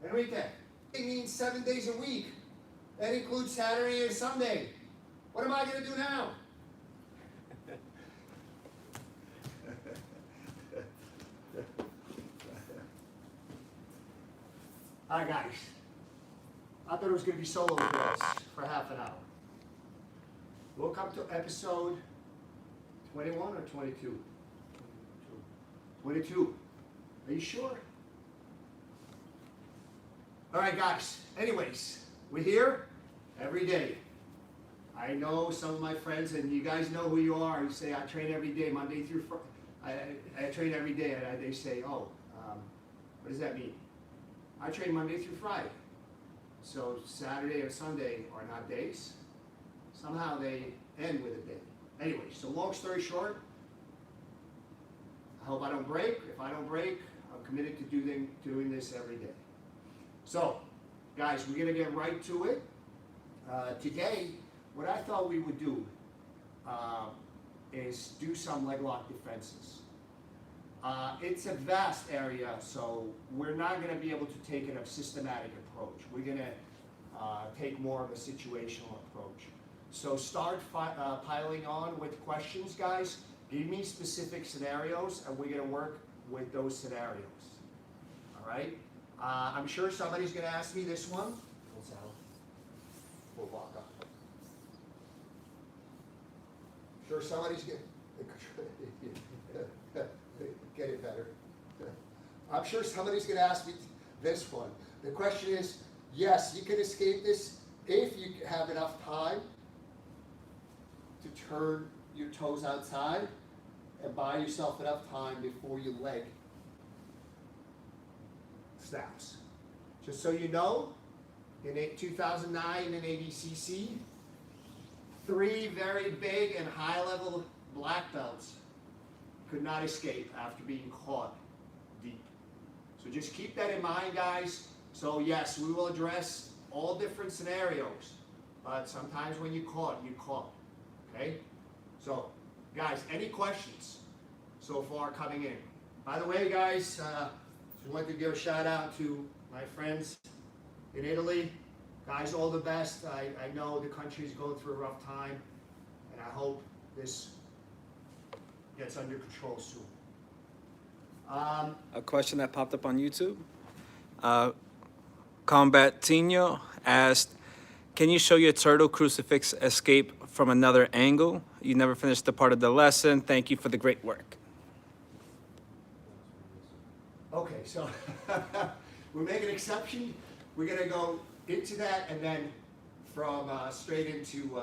Enrique, it means 7 days a week. That includes Saturday and Sunday. What am I going to do now? All right, guys. I thought it was going to be solo with us for half an hour. We'll come to episode 21 or 22? 22. Are you sure? All right, guys. Anyways, we're here every day. I know some of my friends, and you guys know who you are. You say, I train every day, Monday through Friday. I train every day, and they say, oh, what does that mean? I train Monday through Friday. So Saturday or Sunday are not days. Somehow they end with a day. Anyway, so long story short, I hope I don't break. If I don't break, I'm committed to doing this every day. So, guys, we're going to get right to it. Today, what I thought we would do is do some leg lock defenses. It's a vast area, so we're not going to be able to take a systematic approach. We're going to take more of a situational approach. So start piling on with questions, guys. Give me specific scenarios, and we're going to work with those scenarios. All right? I'm sure somebody's going to ask me this one. We'll walk up. Sure, somebody's going to get it better. I'm sure somebody's going to ask me this one. The question is, yes, you can escape this if you have enough time to turn your toes outside and buy yourself enough time before your leg snaps. Just so you know, in 2009 in ADCC, 3 very big and high-level black belts could not escape after being caught deep. So just keep that in mind, guys. So yes, we will address all different scenarios, but sometimes when you're caught, you're caught. Okay? So, guys, any questions so far coming in? By the way, guys, just wanted to give a shout out to my friends in Italy. Guys, all the best. I know the country is going through a rough time, and I hope this gets under control soon. A question that popped up on YouTube. Combat Tino asked, can you show your turtle crucifix escape from another angle? You never finished the part of the lesson. Thank you for the great work. Okay, so we'll make an exception. We're going to go into that and then from straight into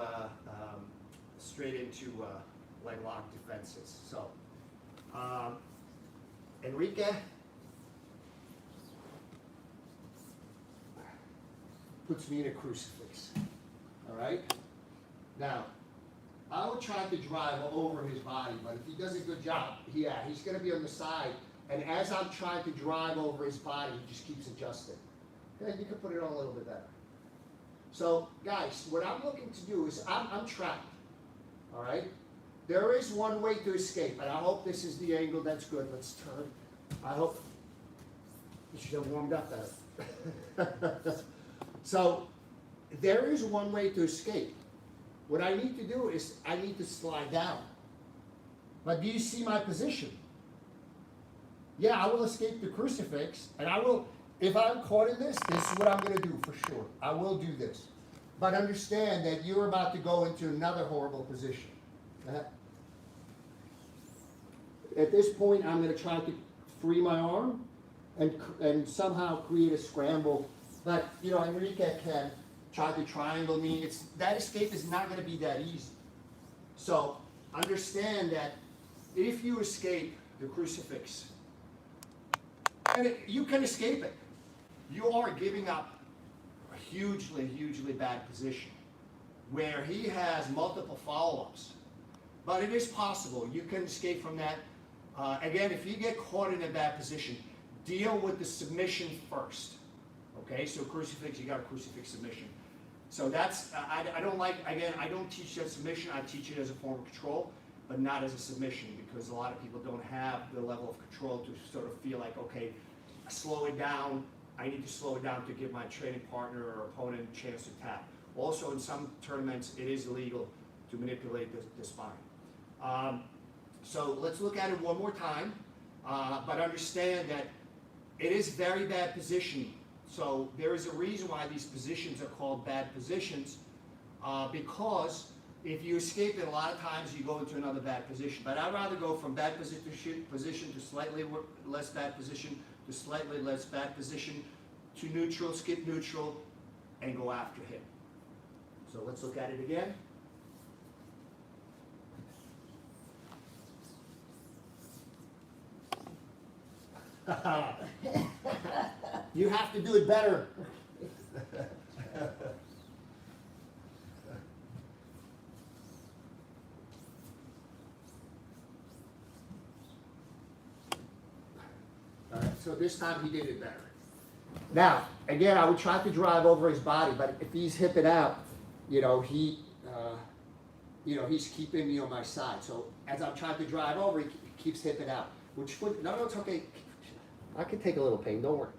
leg lock defenses. So, Enrique puts me in a crucifix. All right. Now, I will try to drive over his body, but if he does a good job, he's going to be on the side. And as I'm trying to drive over his body, he just keeps adjusting. Okay, you can put it on a little bit better. So, guys, what I'm looking to do is I'm trapped. All right. There is one way to escape, and I hope this is the angle that's good. Let's turn. I hope you should have warmed up better. So, there is one way to escape. What I need to do is I need to slide down. But do you see my position? Yeah, I will escape the crucifix, and I will, if I'm caught in this is what I'm going to do for sure. I will do this. But understand that you're about to go into another horrible position. At this point, I'm going to try to free my arm and somehow create a scramble. But, you know, Enrique can try to triangle me. That escape is not going to be that easy. So understand that if you escape the crucifix, and you can escape it, you are giving up a hugely, hugely bad position where he has multiple follow-ups. But it is possible. You can escape from that. Again, if you get caught in a bad position, deal with the submission first. Okay, so crucifix, you got a crucifix submission. So that's, I don't like, again, I don't teach that submission. I teach it as a form of control, but not as a submission, because a lot of people don't have the level of control to sort of feel like, okay, slow it down, I need to slow it down to give my training partner or opponent a chance to tap. Also, in some tournaments, it is illegal to manipulate the spine. So let's look at it one more time, but understand that it is very bad positioning. So there is a reason why these positions are called bad positions, because if you escape it, a lot of times you go into another bad position. But I'd rather go from bad position to slightly less bad position, to slightly less bad position, to neutral, skip neutral, and go after him. So let's look at it again. You have to do it better. All right, so this time he did it better. Now, again, I would try to drive over his body, but if he's hipping out, he's keeping me on my side. So as I'm trying to drive over, he keeps hipping out. Which foot? No, it's okay. I can take a little pain. Don't worry.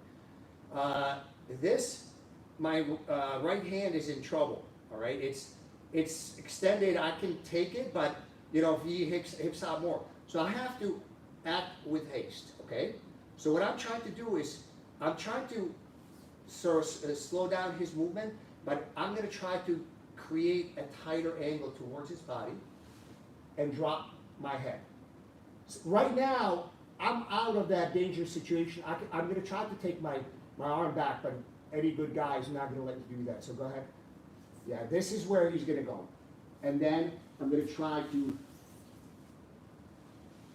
My right hand is in trouble. All right, it's extended. I can take it, but if he hips out more, so I have to act with haste. Okay. So what I'm trying to do is I'm trying to slow down his movement, but I'm going to try to create a tighter angle towards his body and drop my head. So right now, I'm out of that dangerous situation. I'm going to try to take my arm back, but any good guy is not going to let you do that. So go ahead. Yeah, this is where he's going to go. And then I'm going to try to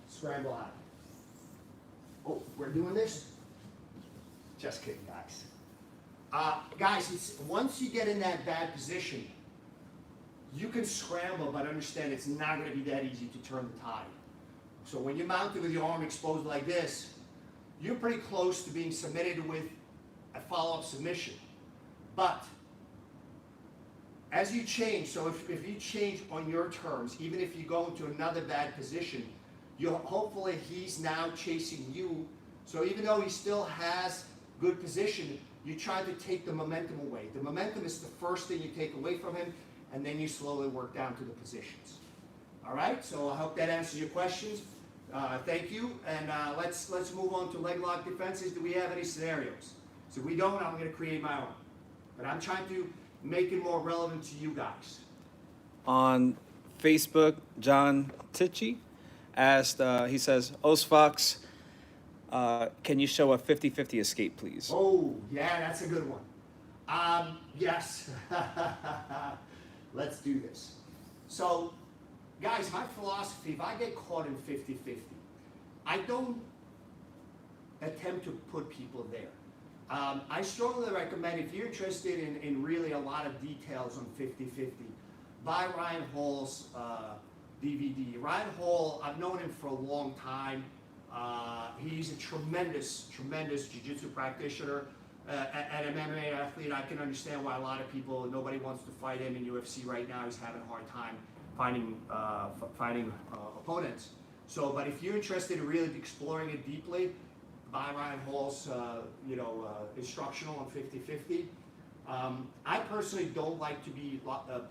scramble out. Oh, we're doing this? Just kidding, guys. Guys, once you get in that bad position, you can scramble, but understand it's not going to be that easy to turn the tide. So when you're mounted with your arm exposed like this, you're pretty close to being submitted with a follow-up submission. But as you change, so if you change on your terms, even if you go into another bad position, hopefully he's now chasing you. So even though he still has good position, you try to take the momentum away. The momentum is the first thing you take away from him, and then you slowly work down to the positions. All right, so I hope that answers your questions. Thank you, and let's move on to leg lock defenses. Do we have any scenarios? So if we don't, I'm going to create my own. But I'm trying to make it more relevant to you guys. On Facebook, John Tichy asked, he says, Fox, can you show a 50-50 escape, please? Oh, yeah, that's a good one. Yes. Let's do this. So, guys, my philosophy, if I get caught in 50-50, I don't attempt to put people there. I strongly recommend, if you're interested in really a lot of details on 50-50, buy Ryan Hall's DVD. Ryan Hall, I've known him for a long time. He's a tremendous jiu-jitsu practitioner, an MMA athlete. I can understand why a lot of people, nobody wants to fight him in UFC right now. He's having a hard time finding opponents. So, but if you're interested in really exploring it deeply, buy Ryan Hall's instructional on 50-50. I personally don't like to be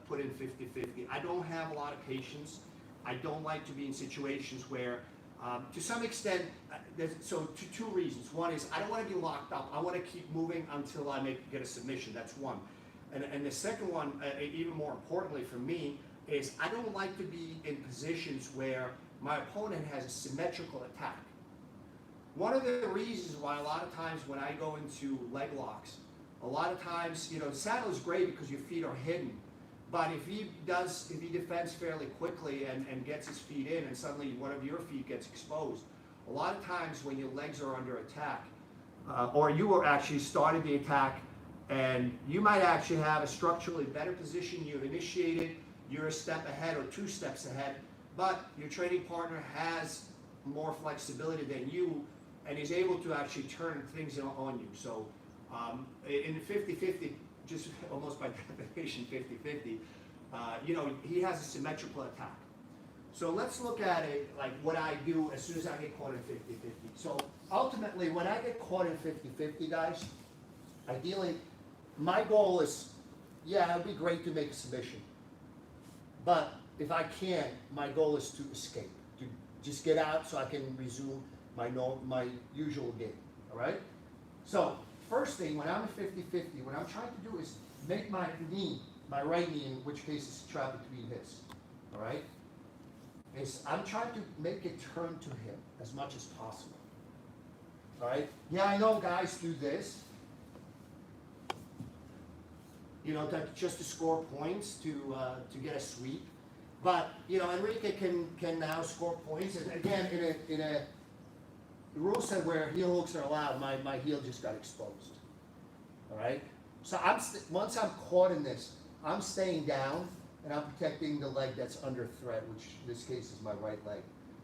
put in 50-50. I don't have a lot of patience. I don't like to be in situations where, to some extent, two reasons. One is I don't want to be locked up. I want to keep moving until I get a submission. That's one. And the second one, even more importantly for me, is I don't like to be in positions where my opponent has a symmetrical attack. One of the reasons why a lot of times when I go into leg locks, a lot of times, the saddle is great because your feet are hidden. But if he defends fairly quickly and gets his feet in and suddenly one of your feet gets exposed, a lot of times when your legs are under attack, or you are actually starting the attack, and you might actually have a structurally better position, you've initiated, you're a step ahead or 2 steps ahead, but your training partner has more flexibility than you and is able to actually turn things on you. So in the 50-50, just almost by definition 50-50, he has a symmetrical attack. So let's look at it like what I do as soon as I get caught in 50-50. So ultimately, when I get caught in 50-50, guys, Ideally, my goal is, yeah, it'd be great to make a submission. But if I can't, my goal is to escape, to just get out so I can resume my usual game, all right? So, first thing, when I'm at 50-50, what I'm trying to do is make my knee, my right knee, in which case is trapped between his, all right? I'm trying to make it turn to him as much as possible, all right? Yeah, I know guys do this, you know, just to score points, to get a sweep. But, you know, Enrique can now score points. And again, in a rule set where heel hooks are allowed, my heel just got exposed. All right? So once I'm caught in this, I'm staying down and I'm protecting the leg that's under threat, which in this case is my right leg.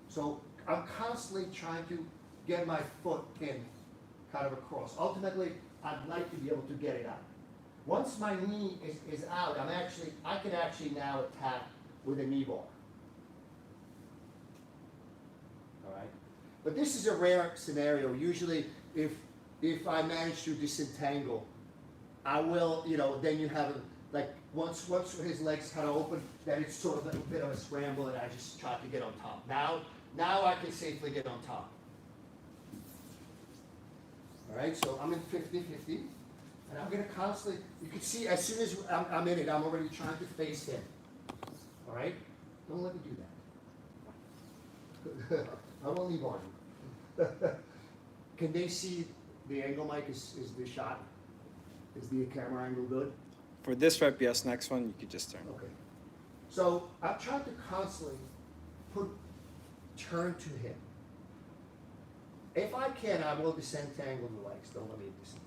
So I'm constantly trying to get my foot in, kind of across. Ultimately, I'd like to be able to get it out. Once my knee is out, I can actually now attack with a knee bar. All right? But this is a rare scenario. Usually, if I manage to disentangle, I will, you know, then you have, like, once his legs kind of open, then it's sort of a bit of a scramble, and I just try to get on top. Now I can safely get on top. All right, so I'm in 50-50. And I'm going to constantly, you can see as soon as I'm in it, I'm already trying to face him. All right? Don't let me do that. I won't leave on you. Can they see the angle, Mike? Is the shot? Is the camera angle good? For this rep, yes. Next one, you could just turn. Okay. So I'm trying to constantly turn to him. If I can, I will disentangle the legs. Don't let me disentangle.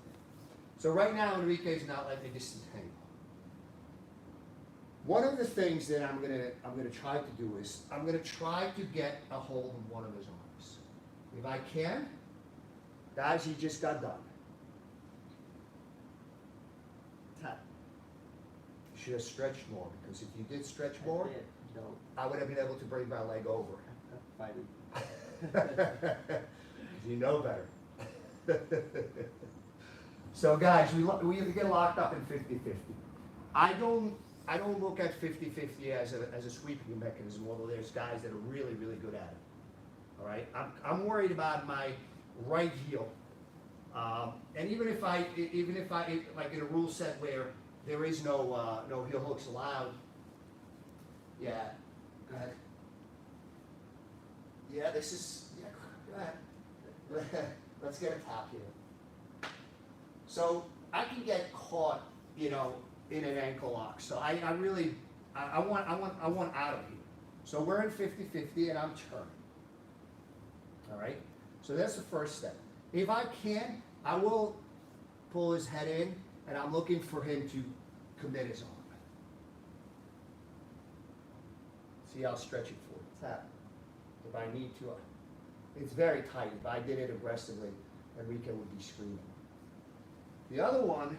So right now, Enrique's not letting me disentangle. One of the things that I'm gonna try to do is I'm gonna try to get a hold of one of his arms. If I can, guys, he just got done. Tap. You should have stretched more, because if you did stretch more, I would have been able to bring my leg over. You know better. So guys, we get locked up in 50-50. I don't look at 50-50 as a sweeping mechanism, although there's guys that are really, really good at it. All right, I'm worried about my right heel, and even if I like in a rule set where there is no heel hooks allowed. Yeah, go ahead. Yeah, this is go ahead. Let's get a tap here. So I can get caught, you know, in an ankle lock. So I want out of here. So we're in 50-50 and I'm turning. All right? So that's the first step. If I can, I will pull his head in and I'm looking for him to commit his arm. See, I'll stretch it for you. Tap. If I need to. It's very tight. If I did it aggressively, Enrique would be screaming. The other one,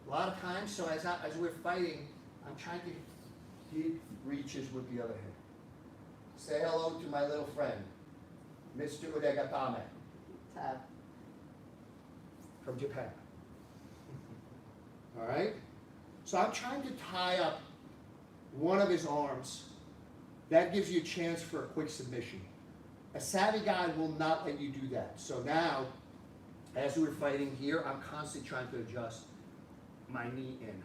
a lot of times, so as we're fighting, I'm trying to keep reaches with the other hand. Say hello to my little friend, Mr. Ude Gatame. Tap. From Japan. All right? So I'm trying to tie up one of his arms. That gives you a chance for a quick submission. A savvy guy will not let you do that. So now, as we're fighting here, I'm constantly trying to adjust my knee in.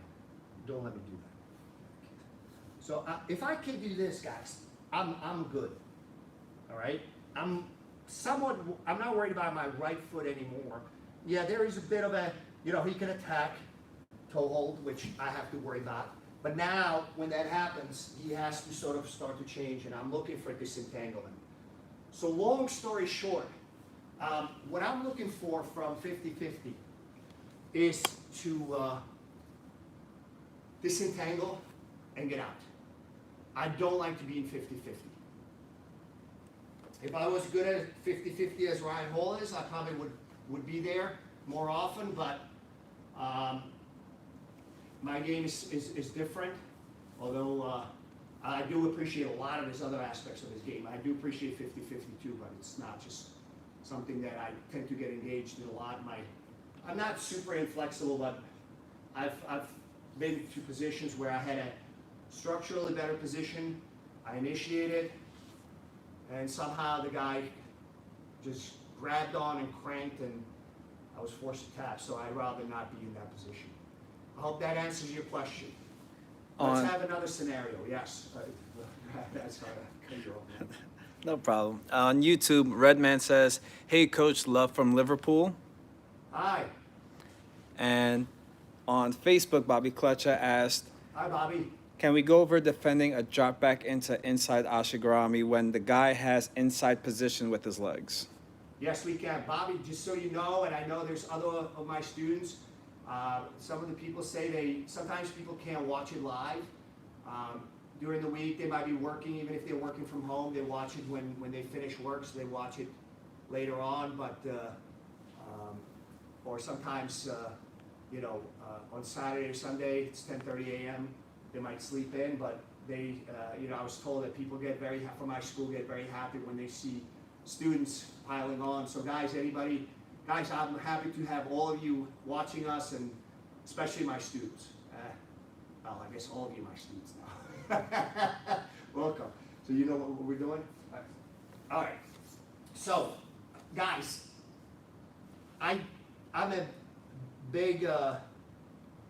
Don't let me do that. So if I can do this, guys, I'm good. All right? I'm not worried about my right foot anymore. Yeah, there is a bit of a, you know, he can attack toe hold, which I have to worry about. But now, when that happens, he has to sort of start to change, and I'm looking for disentanglement. So long story short, what I'm looking for from 50-50 is to disentangle and get out. I don't like to be in 50-50. If I was good at 50-50 as Ryan Hall is, I probably would be there more often, but my game is different, although I do appreciate a lot of his other aspects of his game. I do appreciate 50-50 too, but it's not just something that I tend to get engaged in a lot. I'm not super inflexible, but I've been to positions where I had a structurally better position. I initiated, and somehow the guy just grabbed on and cranked, and I was forced to tap. So I'd rather not be in that position. I hope that answers your question. Let's have another scenario. Yes. That's how to cut you off. No problem. On YouTube, Redman says, "Hey, Coach, love from Liverpool." Hi. And on Facebook, Bobby Clutcha asked, Hi, Bobby. "Can we go over defending a drop back into inside Ashi Garami when the guy has inside position with his legs?" Yes, we can. Bobby, just so you know, and I know there's other of my students, some of the people say sometimes people can't watch it live. During the week, they might be working, even if they're working from home, they watch it when they finish work, so they watch it later on, but, or sometimes, on Saturday or Sunday, it's 10:30 a.m., they might sleep in, but they, I was told that people from my school get very happy when they see students piling on. So guys, I'm happy to have all of you watching us, and especially my students. Well, I guess all of you are my students now. Welcome. So you know what we're doing? All right. So, guys, I'm a big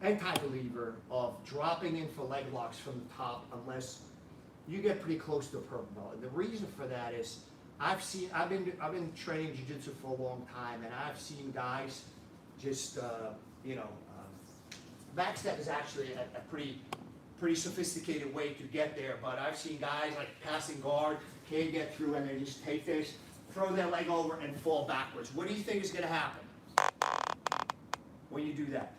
anti-believer of dropping in for leg locks from the top unless you get pretty close to a purple belt. And the reason for that is I've been training jiu-jitsu for a long time, and I've seen guys just backstep is actually a pretty sophisticated way to get there, but I've seen guys like passing guard, can't get through, and they just take this, throw their leg over, and fall backwards. What do you think is going to happen when you do that?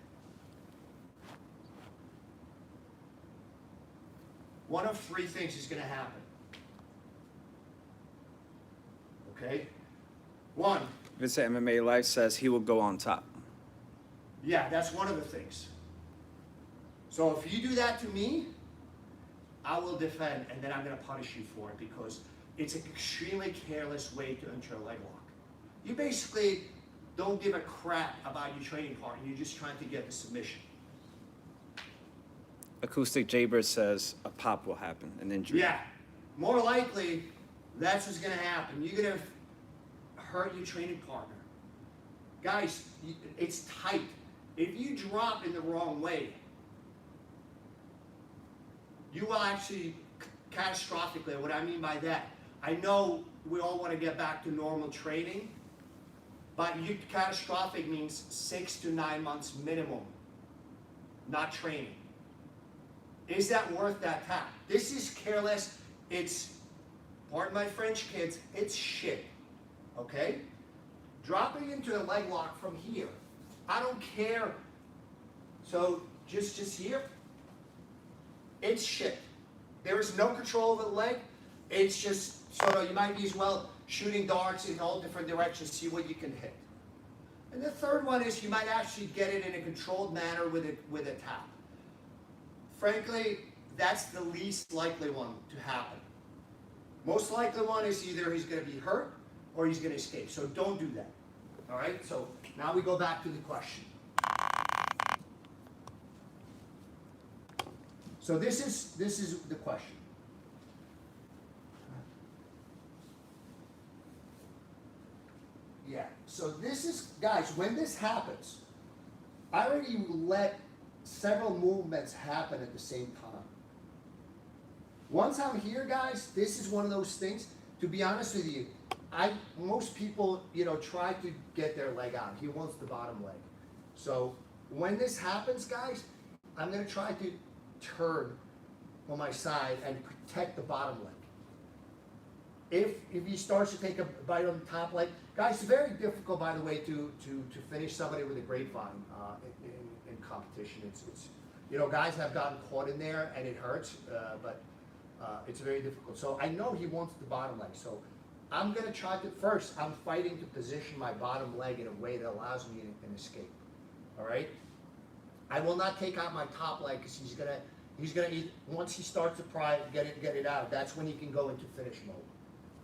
One of three things is going to happen. Okay? One. Vincent MMA Life says he will go on top. Yeah, that's one of the things. So if you do that to me, I will defend, and then I'm going to punish you for it because it's an extremely careless way to enter a leg lock. You basically don't give a crap about your training partner. You're just trying to get the submission. Acoustic Jaybird says a pop will happen, an injury. Yeah, more likely that's what's going to happen. You're going to hurt your training partner. Guys, it's tight. If you drop in the wrong way, you will actually catastrophically, what I mean by that, I know we all want to get back to normal training, but catastrophic means 6 to 9 months minimum, not training. Is that worth that tap? This is careless. It's, pardon my French, kids, it's shit, okay? Dropping into a leg lock from here, I don't care. So just here, it's shit. There is no control over the leg. It's just sort of, you might be as well shooting darts in all different directions, see what you can hit. And the third one is you might actually get it in a controlled manner with a tap. Frankly, that's the least likely one to happen. Most likely one is either he's going to be hurt or he's going to escape. So don't do that. All right? So now we go back to the question. So this is the question. Yeah. So this is, guys, when this happens, I already let several movements happen at the same time. Once I'm here, guys, this is one of those things, to be honest with you, most people, try to get their leg out. He wants the bottom leg. So when this happens, guys, I'm going to try to turn on my side and protect the bottom leg. If he starts to take a bite on the top leg, guys, it's very difficult, by the way, to finish somebody with a grapevine in competition. It's guys have gotten caught in there and it hurts, but it's very difficult. So I know he wants the bottom leg. So I'm going to try to, first, I'm fighting to position my bottom leg in a way that allows me an escape. All right? I will not take out my top leg because he's gonna once he starts to pry, get it out, that's when he can go into finish mode.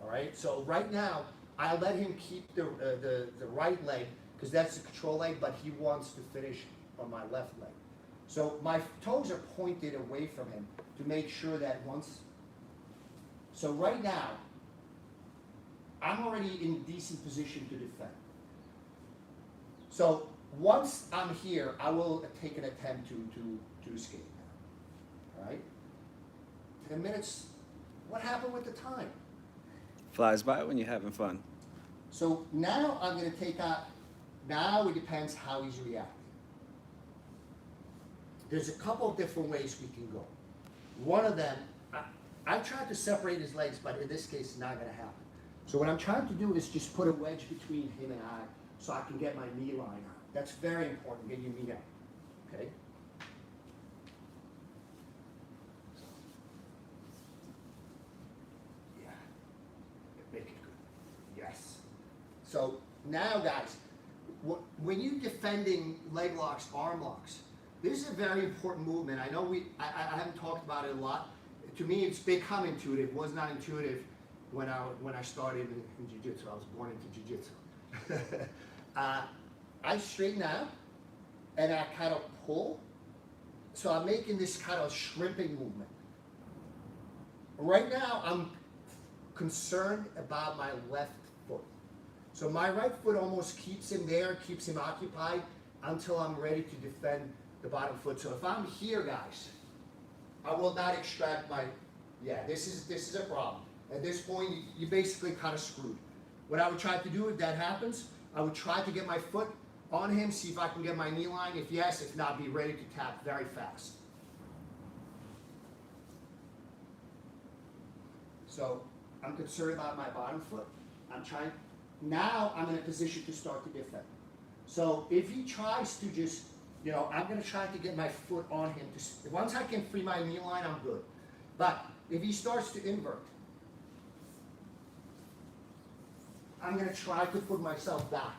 All right? So right now, I'll let him keep the right leg because that's the control leg, but he wants to finish on my left leg. So my toes are pointed away from him to make sure that once, so right now, I'm already in a decent position to defend. So once I'm here, I will take an attempt to escape now, all right? 10 minutes, what happened with the time? Flies by when you're having fun. So now I'm gonna take out, now it depends how he's reacting. There's a couple of different ways we can go. One of them, I tried to separate his legs, but in this case, it's not gonna happen. So what I'm trying to do is just put a wedge between him and I, so I can get my knee line out. That's very important, get your knee out, okay? Yeah, make it good, yes. So now guys, when you're defending leg locks, arm locks, this is a very important movement. I know I haven't talked about it a lot. To me, it's become intuitive. It was not intuitive when I started in jiu-jitsu. I was born into jiu-jitsu. I straighten out and I kind of pull. So I'm making this kind of shrimping movement. Right now, I'm concerned about my left foot. So my right foot almost keeps him there, keeps him occupied until I'm ready to defend the bottom foot. So if I'm here, guys, I will not extract my, yeah, this is a problem. At this point, you basically kind of screwed. What I would try to do if that happens, I would try to get my foot on him, see if I can get my knee line. If yes, if not, be ready to tap very fast. So I'm concerned about my bottom foot. Now I'm in a position to start to defend. So if he tries to just, I'm gonna try to get my foot on him. Once I can free my knee line, I'm good. But if he starts to invert, I'm gonna try to put myself back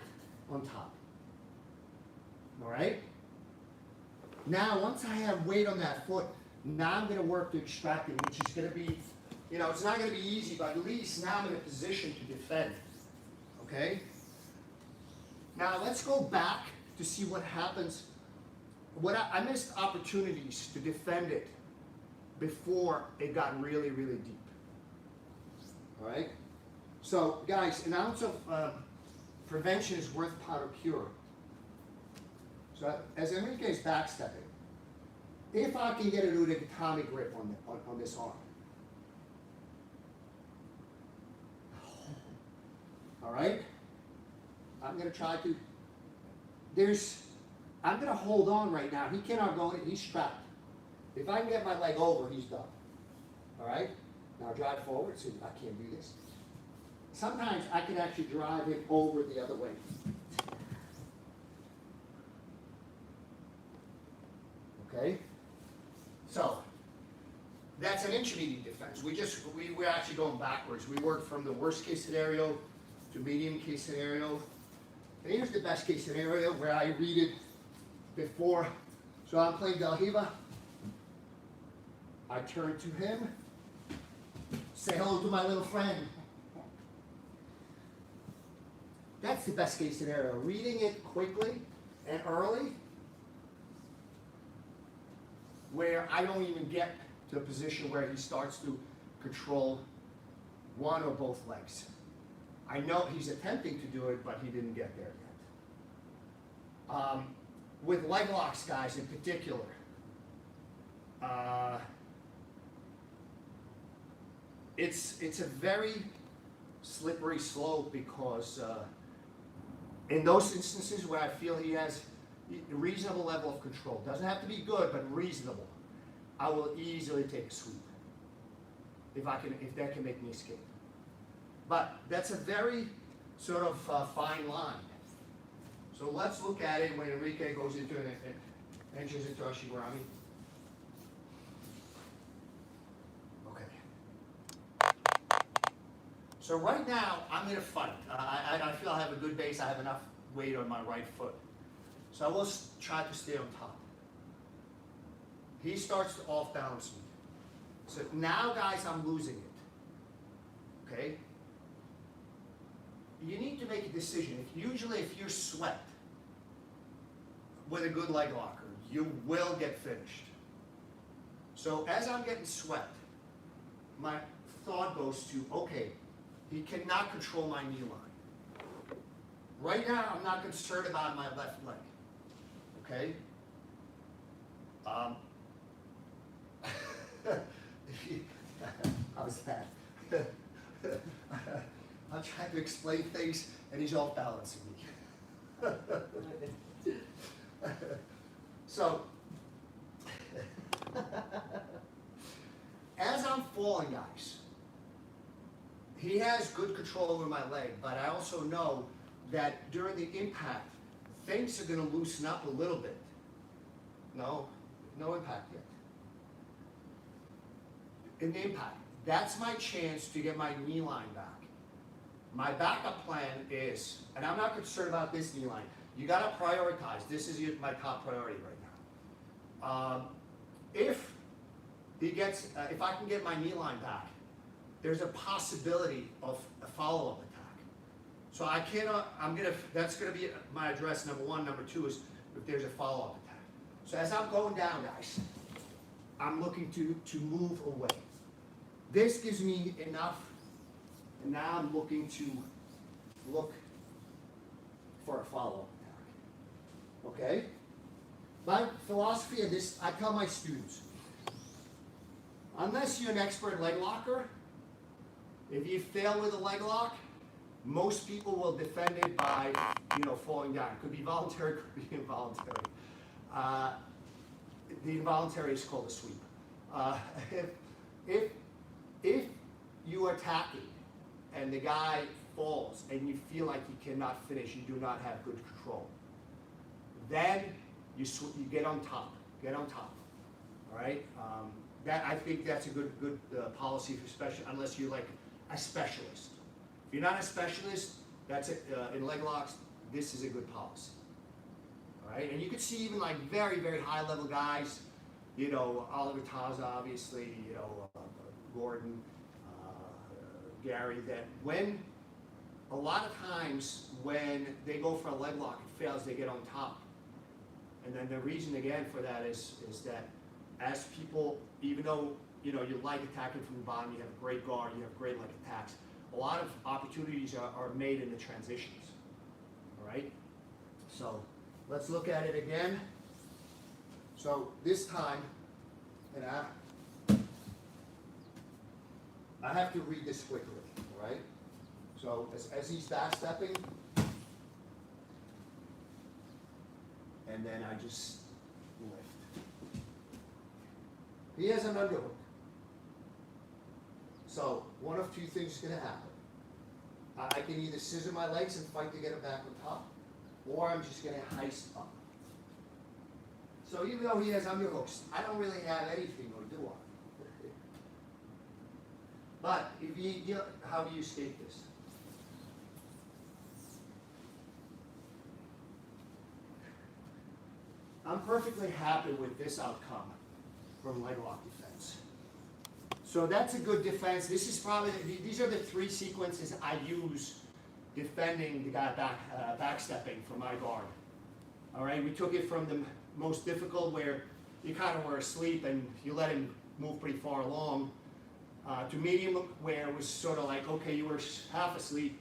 on top. All right? Now, once I have weight on that foot, now I'm gonna work to extract it, which is gonna be, it's not gonna be easy, but at least now I'm in a position to defend. Okay? Now let's go back to see what happens. I missed opportunities to defend it before it got really, really deep. All right? So, guys, an ounce of prevention is worth powder cure. So, as Enrique is backstepping, if I can get an Ude Gatame grip on this arm, all right, I'm going to try to. I'm going to hold on right now. He cannot go in. He's strapped. If I can get my leg over, he's done. All right. Now drive forward. See, I can't do this. Sometimes I can actually drive it over the other way. Okay? So, that's an intermediate defense. We're actually going backwards. We work from the worst case scenario to medium case scenario. And here's the best case scenario where I read it before. So I'm playing Del Hiva. I turn to him. Say hello to my little friend. That's the best case scenario. Reading it quickly and early, where I don't even get to a position where he starts to control one or both legs. I know he's attempting to do it, but he didn't get there yet. With leg locks, guys, in particular, it's a very slippery slope because in those instances where I feel he has a reasonable level of control, doesn't have to be good, but reasonable, I will easily take a sweep if that can make me escape. But that's a very sort of fine line. So let's look at it when Enrique goes into enters into Ashi Garami. Okay. So right now, I'm going to fight. I feel I have a good base. I have enough weight on my right foot. So I will try to stay on top. He starts to off-balance me. So now, guys, I'm losing it. Okay? You need to make a decision. Usually, if you're swept, with a good leg locker, you will get finished. So as I'm getting swept, my thought goes to, okay, he cannot control my knee line. Right now, I'm not concerned about my left leg, okay? How's that? I'm trying to explain things, and he's off balancing me. So, as I'm falling, guys, he has good control over my leg, but I also know that during the impact, things are going to loosen up a little bit. No impact yet. In the impact, that's my chance to get my knee line back. My backup plan is, and I'm not concerned about this knee line, you got to prioritize. This is my top priority right now. If I can get my knee line back, there's a possibility of a follow-up attack. So that's gonna be my address, number one. Number two is if there's a follow-up attack. So as I'm going down, guys, I'm looking to move away. This gives me enough, and now I'm looking to look for a follow-up attack. Okay? My philosophy of this, I tell my students, unless you're an expert leg locker, if you fail with a leg lock, most people will defend it by, falling down. It could be voluntary, could be involuntary. The involuntary is called a sweep. If you are attacking and the guy falls and you feel like you cannot finish, you do not have good control, then you get on top. Get on top. All right. I think that's a good policy, especially unless you're like a specialist. If you're not a specialist, that's in leg locks. This is a good policy. All right, and you can see even like very, very high level guys, Oliver Taza, obviously, Gordon, Gary, that when a lot of times when they go for a leg lock, it fails, they get on top. And then the reason again for that is that as people, even though you like attacking from the bottom, you have a great guard, you have great leg attacks, a lot of opportunities are made in the transitions. All right? So let's look at it again. So this time, and I have to read this quickly, all right? So as he's back stepping, and then I just lift. He has an underhook. So one of two things is going to happen. I can either scissor my legs and fight to get him back on top, or I'm just going to heist up. So even though he has underhooks, I don't really have anything to do on it. But if how do you escape this? I'm perfectly happy with this outcome from leg lock defense. So that's a good defense. This is probably, these are the three sequences I use defending the guy backstepping from my guard. All right, we took it from the most difficult where you kind of were asleep and you let him move pretty far along, to medium where it was sort of like, okay, you were half asleep,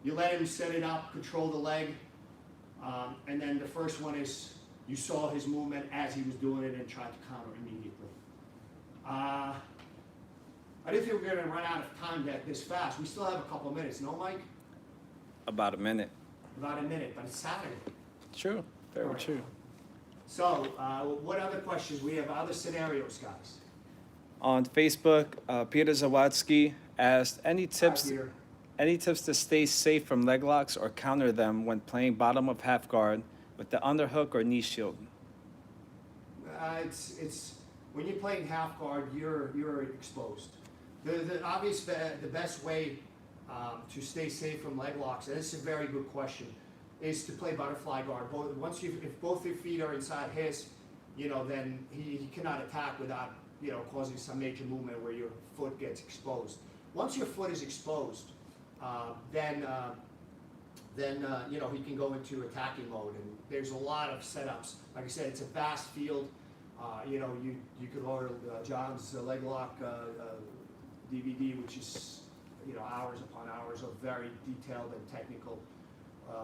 you let him set it up, control the leg, and then the first one is you saw his movement as he was doing it and tried to counter immediately. I didn't think we were going to run out of time this fast. We still have a couple of minutes, no, Mike? About a minute. About a minute, but it's Saturday. True, very Right. true. So, what other questions? We have other scenarios, guys. On Facebook, Peter Zawadzki asked, any tips to stay safe from leg locks or counter them when playing bottom of half guard with the underhook or knee shield? It's when you're playing half guard, you're exposed. The best way to stay safe from leg locks, and this is a very good question, is to play butterfly guard. If both your feet are inside his, then he cannot attack without causing some major movement where your foot gets exposed. Once your foot is exposed, then then you know, he can go into attacking mode, and there's a lot of setups. Like I said, it's a vast field. You know, you could order John's leg lock DVD, which is, you know, hours upon hours of very detailed and technical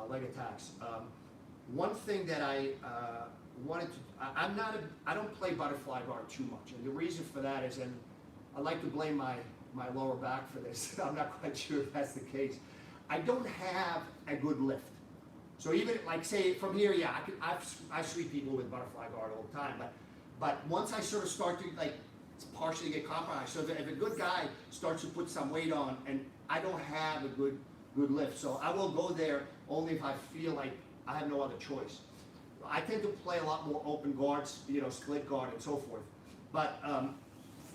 leg attacks. One thing that I wanted to, I don't play butterfly guard too much, and the reason for that is, and I like to blame my lower back for this. I'm not quite sure if that's the case. I don't have a good lift. So even like say from here, yeah, I sweep people with butterfly guard all the time, but once I sort of start to like partially get compromised, so that if a good guy starts to put some weight on and I don't have a good lift, so I will go there only if I feel like I have no other choice. I tend to play a lot more open guards, you know, split guard and so forth. But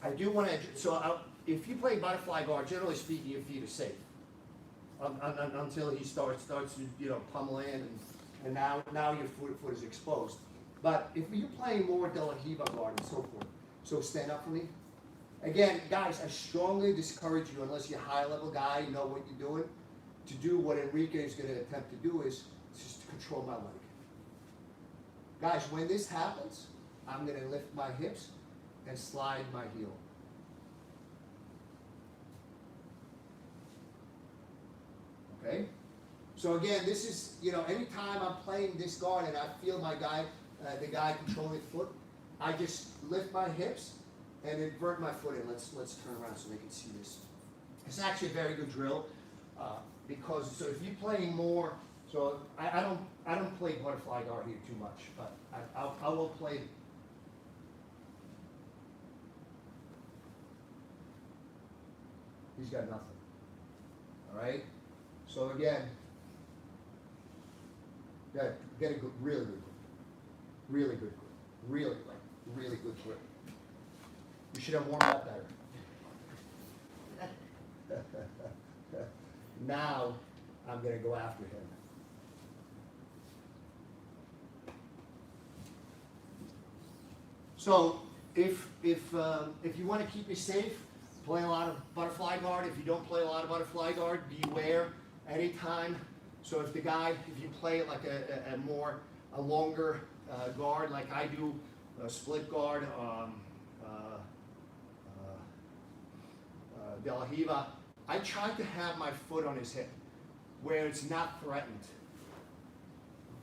I do want to, so if you play butterfly guard, generally speaking, your feet are safe. Until he starts to, you know, pummel in, and now your foot is exposed. But if you're playing more De La Riva guard and so forth, so stand up for me. Again, guys, I strongly discourage you, unless you're a high-level guy, you know what you're doing, to do what Enrique is going to attempt to do, is just to control my leg. Guys, when this happens, I'm going to lift my hips and slide my heel. Okay? So again, this is, you know, anytime I'm playing this guard and I feel my guy, the guy controlling the foot, I just lift my hips and invert my foot in. Let's turn around so they can see this. It's actually a very good drill because, so if you're playing more, so I don't play butterfly guard here too much, but I will play. He's got nothing. All right. So again, get a good, really good grip, really good grip, really good grip. You should have warmed up better. Now I'm going to go after him. So if you want to keep me safe, play a lot of butterfly guard. If you don't play a lot of butterfly guard, beware anytime. So if you play like a longer guard, like I do, a split guard, De La Riva, I try to have my foot on his hip where it's not threatened.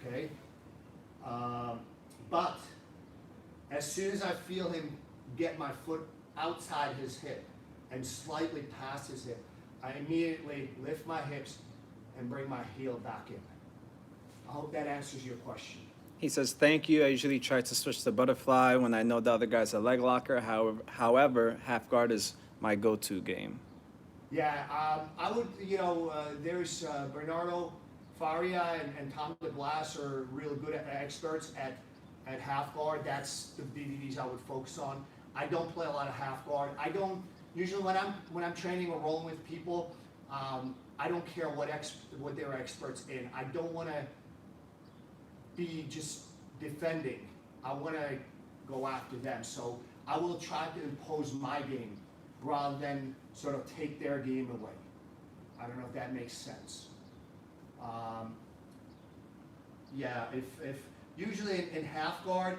Okay? But as soon as I feel him get my foot outside his hip and slightly past his hip, I immediately lift my hips and bring my heel back in. I hope that answers your question. He says, thank you. I usually try to switch to butterfly when I know the other guy's a leg locker. However, half guard is my go-to game. Yeah, I would, you know, there's Bernardo Faria and Tom DeBlas are really good experts at half guard. That's the DVDs I would focus on. I don't play a lot of half guard. I don't, usually when I'm training or rolling with people, I don't care what they're experts in. I don't want to be just defending. I want to go after them. So I will try to impose my game rather than sort of take their game away. I don't know if that makes sense. Yeah, if usually in half guard,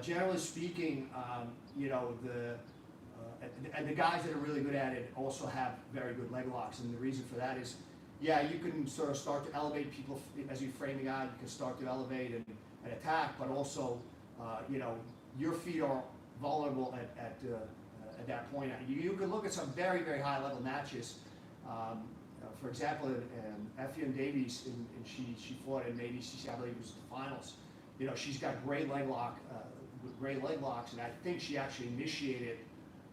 generally speaking, you know, and the guys that are really good at it also have very good leg locks, and the reason for that is, yeah, you can sort of start to elevate people as you're framing out. You can start to elevate and attack, but also, you know, your feet are vulnerable at that point. You can look at some very, very high level matches. For example, Effion Davies, and she fought in ADCC, I believe it was the finals. You know, she's got great leg locks, and I think she actually initiated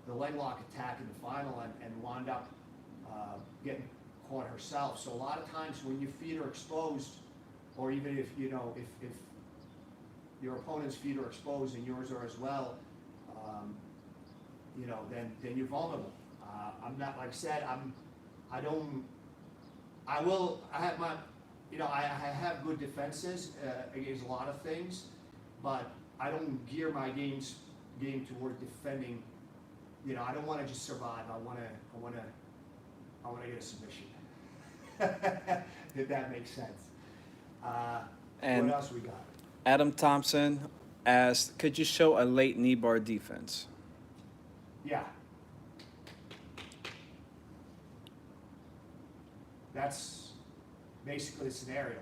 the leg lock attack in the final and wound up getting caught herself. So a lot of times when your feet are exposed, or even if you know if your opponent's feet are exposed and yours are as well, you know, then you're vulnerable. I'm not, like I said, I have my, you know, I have good defenses against a lot of things, but I don't gear my game toward defending. You know, I don't want to just survive. I want to get a submission. If that makes sense. And what else we got? Adam Thompson asked, could you show a late knee bar defense? Yeah. That's basically the scenario.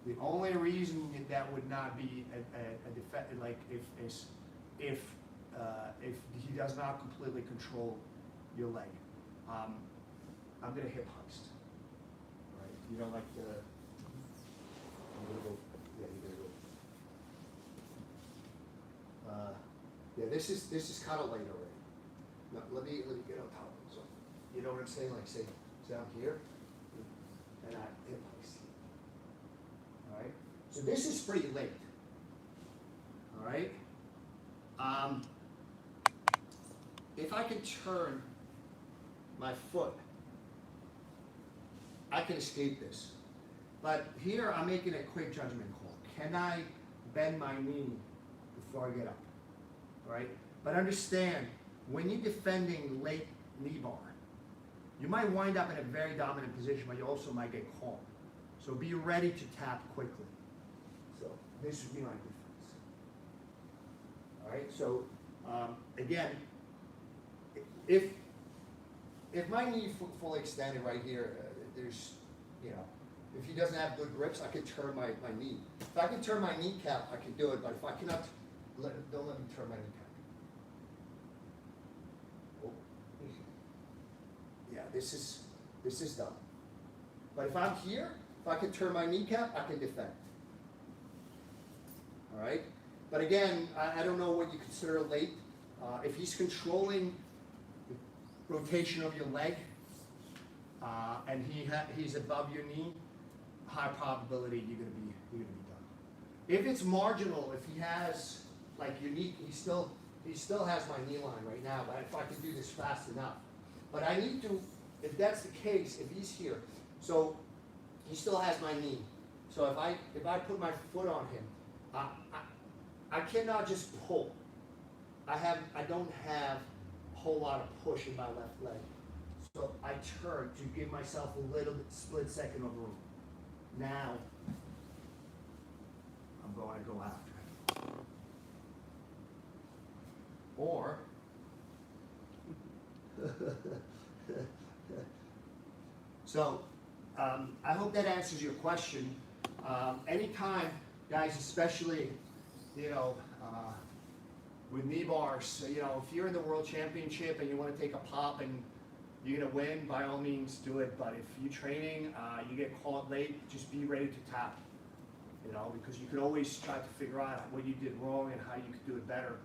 The only reason that would not be a defense, like if he does not completely control your leg. I'm gonna hip heist. Right? You don't like the. I'm gonna go. Yeah, you're gonna go. Yeah, this is kind of late already. No, let me get on top of it. So, you know what I'm saying? Like say I'm here, and I hip heist. All right. So this is pretty late. All right. If I can turn my foot, I can escape this. But here I'm making a quick judgment call. Can I bend my knee before I get up? All right? But understand, when you're defending late knee bar, you might wind up in a very dominant position, but you also might get caught. So be ready to tap quickly. So this would be my defense. All right? So again, if my knee fully extended right here, there's, you know, if he doesn't have good grips, I can turn my knee. If I can turn my kneecap, I can do it. But if I cannot, don't let me turn my kneecap. Oh. Yeah, this is done. But if I'm here, if I can turn my kneecap, I can defend. All right. But again, I don't know what you consider late. If he's controlling the rotation of your leg, and he's above your knee, high probability you're gonna be done. If it's marginal, if he has like unique, he still has my knee line right now. But if I can do this fast enough, but I need to. If that's the case, if he's here, so he still has my knee. So if I put my foot on him, I cannot just pull. I don't have a whole lot of push in my left leg. So I turn to give myself a little bit split second of room. Now I'm going to go after it. Or so I hope that answers your question. Anytime, guys, especially, you know, with knee bars, you know, if you're in the world championship and you want to take a pop and you're gonna win, by all means do it. But if you're training, you get caught late, just be ready to tap. You know, because you can always try to figure out what you did wrong and how you could do it better,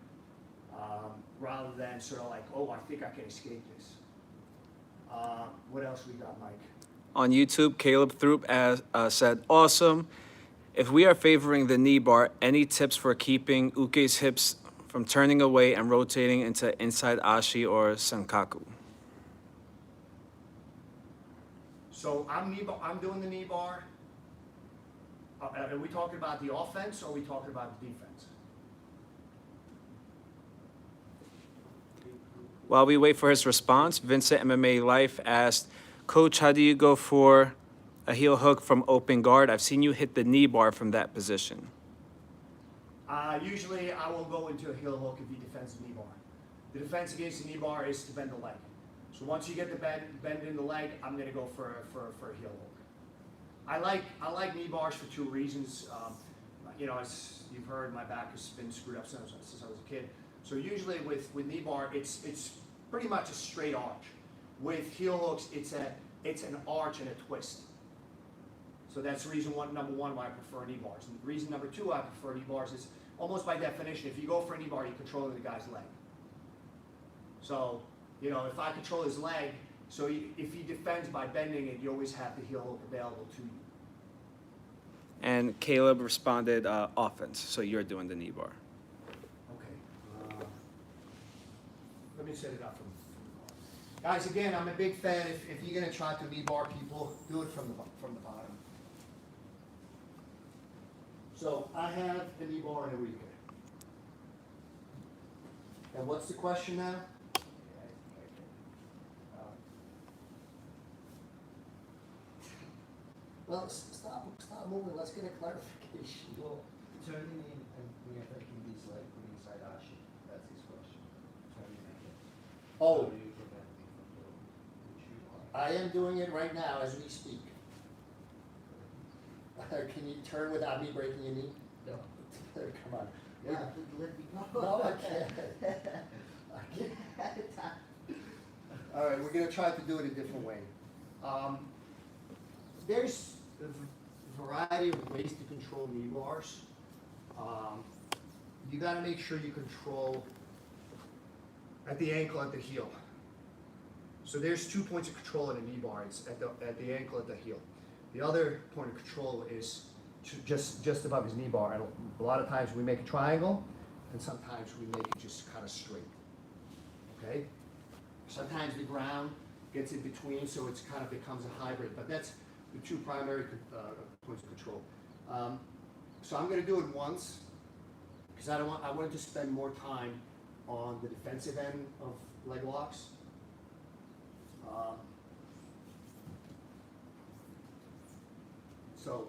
rather than sort of like, oh, I think I can escape this. What else we got, Mike? On YouTube, Caleb Throop said, awesome. If we are favoring the knee bar, any tips for keeping Uke's hips from turning away and rotating into inside Ashi or Sankaku? So I'm doing the knee bar. Are we talking about the offense or are we talking about the defense? While we wait for his response, Vincent MMA Life asked, Coach, how do you go for a heel hook from open guard? I've seen you hit the knee bar from that position. Usually I will go into a heel hook if he defends the knee bar. The defense against the knee bar is to bend the leg. So once you get the bend in the leg, I'm going to go for a heel hook. I like knee bars for two reasons. You know, as you've heard, my back has been screwed up since I was a kid. So usually with knee bar, it's pretty much a straight arch. With heel hooks, it's an arch and a twist. So that's reason number one why I prefer knee bars. And reason number two why I prefer knee bars is almost by definition, if you go for a knee bar, you're controlling the guy's leg. So, you know, if I control his leg, so if he defends by bending it, you always have the heel hook available to you. And Caleb responded, offense, so you're doing the knee bar. Okay. Let me set it up from the guys, again, I'm a big fan. If you're going to try to knee bar people, do it from the bottom. So I have the knee bar in a weekend. And what's the question now? Well, stop moving, let's get a clarification. Well, turning in and affecting this leg, putting inside Ashi, that's his question. Turning again. Oh, How do you prevent me from doing which you are? I am doing it right now as we speak. Can you turn without me breaking your knee? No. Come on. Yeah, let me know. No, I can't. I can't. All right, we're gonna try to do it a different way. There's a variety of ways to control knee bars. You gotta make sure you control at the ankle, at the heel. So there's 2 points of control in a knee bar. It's at the ankle, at the heel. The other point of control is just above his knee bar. And a lot of times we make a triangle, and sometimes we make it just kind of straight. Okay? Sometimes the ground gets in between, so it kind of becomes a hybrid. But that's the 2 primary points of control. So I'm going to do it once because I wanted to spend more time on the defensive end of leg locks. So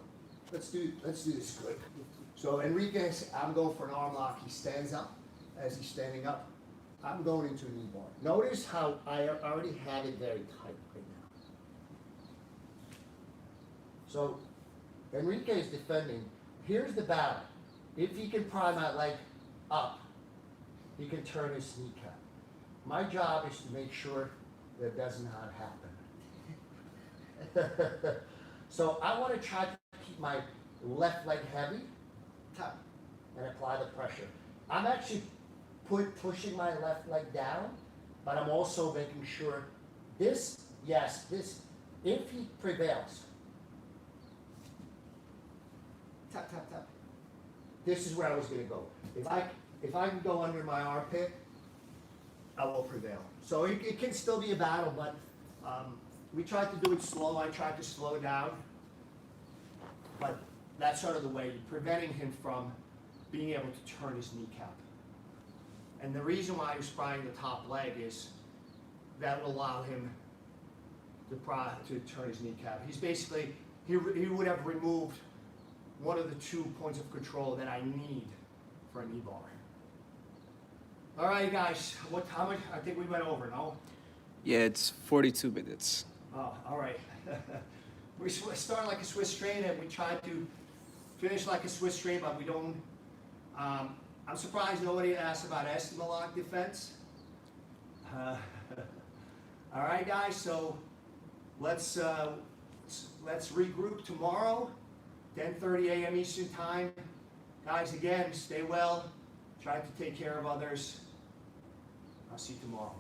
let's do this good. So Enriquez, I'm going for an arm lock. He stands up. As he's standing up, I'm going into a knee bar. Notice how I already have it very tight right now. So Enrique is defending. Here's the battle. If he can pry my leg up, he can turn his kneecap. My job is to make sure that does not happen. So I want to try to keep my left leg heavy, tuck, and apply the pressure. I'm actually pushing my left leg down, but I'm also making sure this, if he prevails, tap, tap, tap. This is where I was going to go. If I can go under my armpit, I will prevail. So it can still be a battle, but we tried to do it slow. I tried to slow down, but that's sort of the way, preventing him from being able to turn his kneecap. And the reason why he's prying the top leg is that will allow him to turn his kneecap. He's basically, he would have removed one of the 2 points of control that I need for a knee bar. All right, guys, how much? I think we went over, no? Yeah, it's 42 minutes. Oh, all right. We start like a Swiss strain and we try to finish like a Swiss strain, but we don't. I'm surprised nobody asked about Estimalock defense. All right, guys. So let's regroup tomorrow, 10:30 a.m. Eastern Time. Guys, again, stay well. Try to take care of others. I'll see you tomorrow.